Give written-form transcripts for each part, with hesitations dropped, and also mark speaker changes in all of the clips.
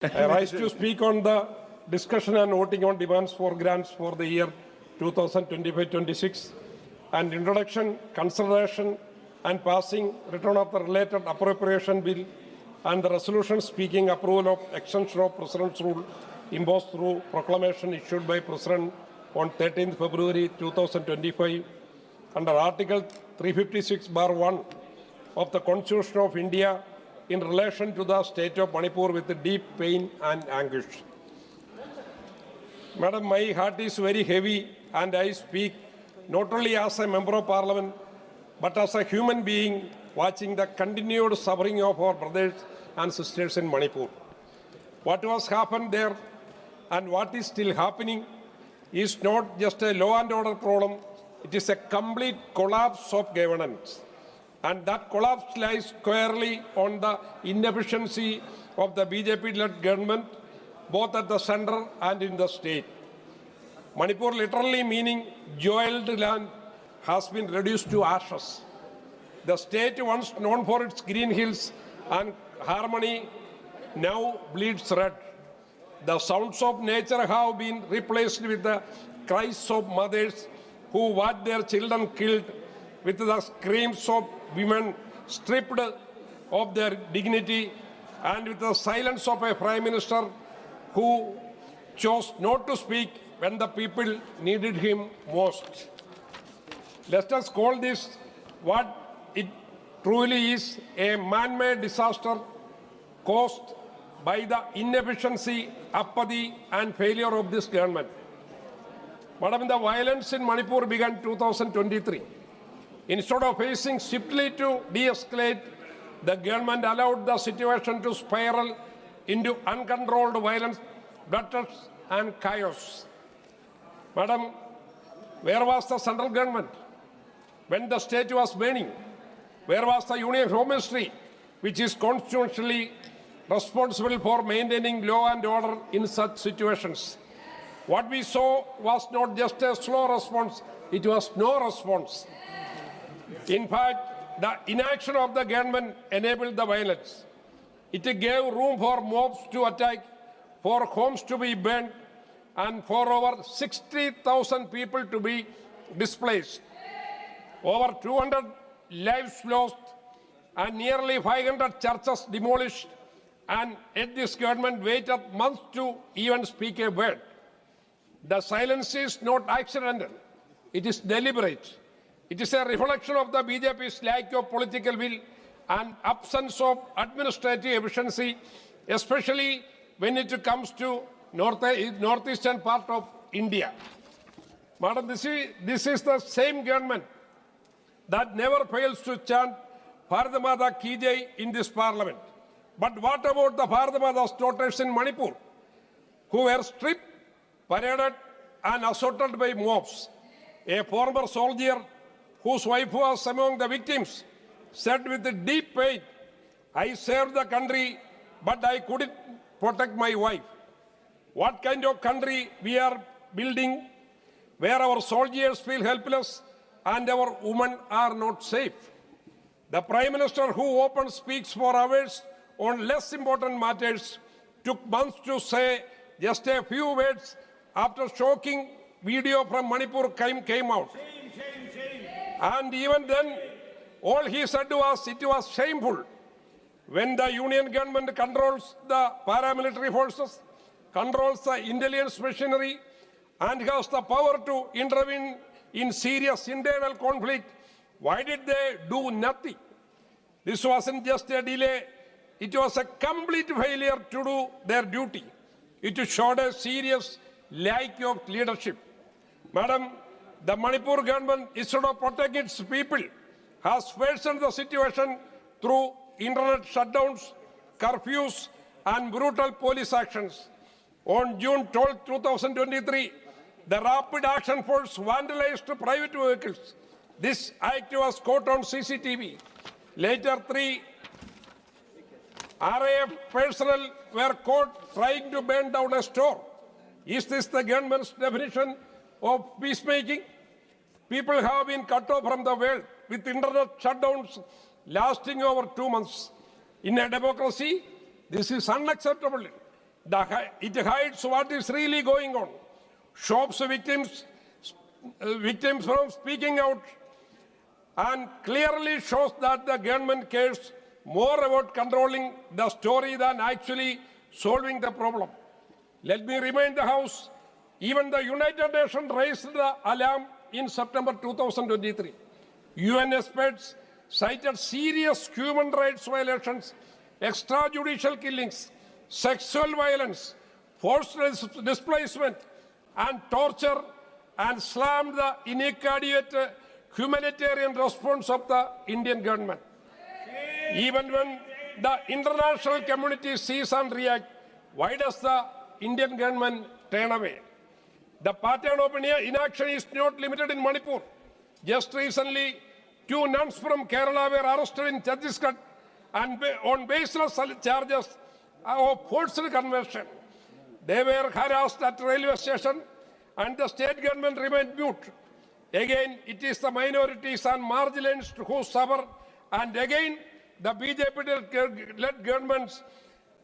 Speaker 1: I rise to speak on the discussion and voting on demands for grants for the year 2025-26 and introduction, consideration and passing return of the related appropriation bill and the resolution speaking approval of extension of President's rule imposed through proclamation issued by President on 13th February 2025 under Article 356(1) of the Constitution of India in relation to the state of Manipur with deep pain and anguish. Madam, my heart is very heavy and I speak not only as a member of Parliament but as a human being watching the continued suffering of our brothers and sisters in Manipur. What was happened there and what is still happening is not just a law and order problem, it is a complete collapse of governance. And that collapse lies squarely on the inefficiency of the BJP-led government, both at the center and in the state. Manipur, literally meaning jeweled land, has been reduced to ashes. The state, once known for its green hills and harmony, now bleeds red. The sounds of nature have been replaced with the cries of mothers who watch their children killed, with the screams of women stripped of their dignity, and with the silence of a Prime Minister who chose not to speak when the people needed him most. Let us call this what it truly is, a man-made disaster caused by the inefficiency, apathy and failure of this government. Madam, the violence in Manipur began 2023. Instead of facing swiftly to de-escalate, the government allowed the situation to spiral into uncontrolled violence, bloodshed and chaos. Madam, where was the central government when the state was burning? Where was the Union Home Ministry, which is constitutionally responsible for maintaining law and order in such situations? What we saw was not just a slow response, it was no response. In fact, the inaction of the government enabled the violence. It gave room for mobs to attack, for homes to be burned, and for over 60,000 people to be displaced. Over 200 lives lost and nearly 500 churches demolished, and yet this government waited months to even speak a word. The silence is not accidental, it is deliberate. It is a reflection of the BJP's lack of political will and absence of administrative efficiency, especially when it comes to northeastern part of India. Madam, this is the same government that never fails to chant Bharat Mata Ki Jai in this parliament. But what about the Bharat Mata's daughters in Manipur, who were stripped, paraded and assaulted by mobs? A former soldier whose wife was among the victims said with deep pain, "I served the country, but I couldn't protect my wife." What kind of country we are building where our soldiers feel helpless and our women are not safe? The Prime Minister, who often speaks for hours on less important matters, took months to say just a few words after shocking video from Manipur came out. And even then, all he said was it was shameful. When the union government controls the paramilitary forces, controls the intelligence machinery, and has the power to intervene in serious internal conflict, why did they do nothing? This wasn't just a delay, it was a complete failure to do their duty. It showed a serious lack of leadership. Madam, the Manipur government, instead of protecting its people, has worsened the situation through internet shutdowns, curfews, and brutal police actions. On June 12, 2023, the Rapid Action Force vandalized private vehicles. This act was caught on CCTV. Later, 3 RAF personnel were caught trying to burn down a store. Is this the government's definition of peacemaking? People have been cut off from the world with internet shutdowns lasting over 2 months. In a democracy, this is unacceptable. It hides what is really going on, stops victims from speaking out, and clearly shows that the government cares more about controlling the story than actually solving the problem. Let me remind the House, even the United Nations raised the alarm in September 2023. UN experts cited serious human rights violations, extrajudicial killings, sexual violence, forced displacement, and torture, and slammed the inadequate humanitarian response of the Indian government. Even when the international community sees and reacts, why does the Indian government turn away? The pattern of inaction is not limited in Manipur. Just recently, 2 nuns from Kerala were arrested in Chhattisgarh and on baseless charges of forced conversion. They were harassed at railway station and the state government remained mute. Again, it is the minorities and marginalized who suffer, and again, the BJP-led governments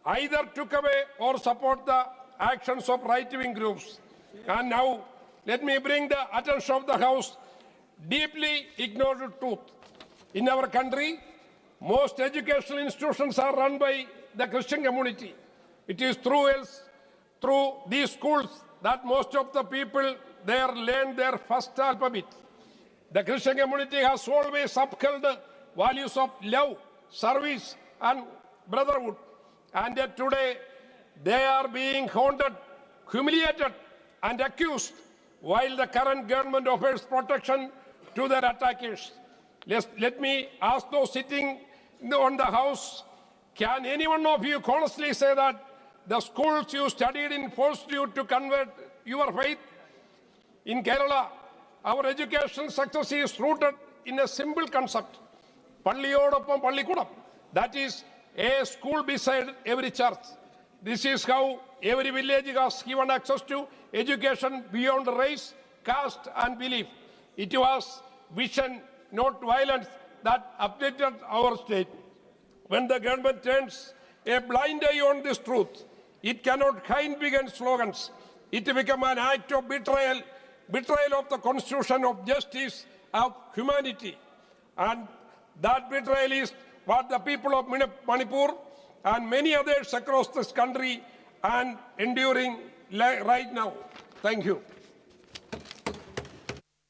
Speaker 1: either took away or support the actions of right-wing groups. And now, let me bring the attention of the House deeply ignored truth. In our country, most educational institutions are run by the Christian community. It is through these schools that most of the people there learn their first alphabet. The Christian community has always upheld values of love, service, and brotherhood. And yet today, they are being haunted, humiliated, and accused, while the current government offers protection to their attackers. Let me ask those sitting on the House, can any one of you honestly say that the schools you studied in forced you to convert your faith? In Kerala, our education success is rooted in a simple concept, Palliyodopam Pallikudam. That is a school beside every church. This is how every village has given access to education beyond race, caste, and belief. It was vision, not violence, that uplifted our state. When the government turns a blind eye on this truth, it cannot hide behind slogans. It becomes an act of betrayal of the constitution, of justice, of humanity. And that betrayal is what the people of Manipur and many others across this country are enduring right now. Thank you.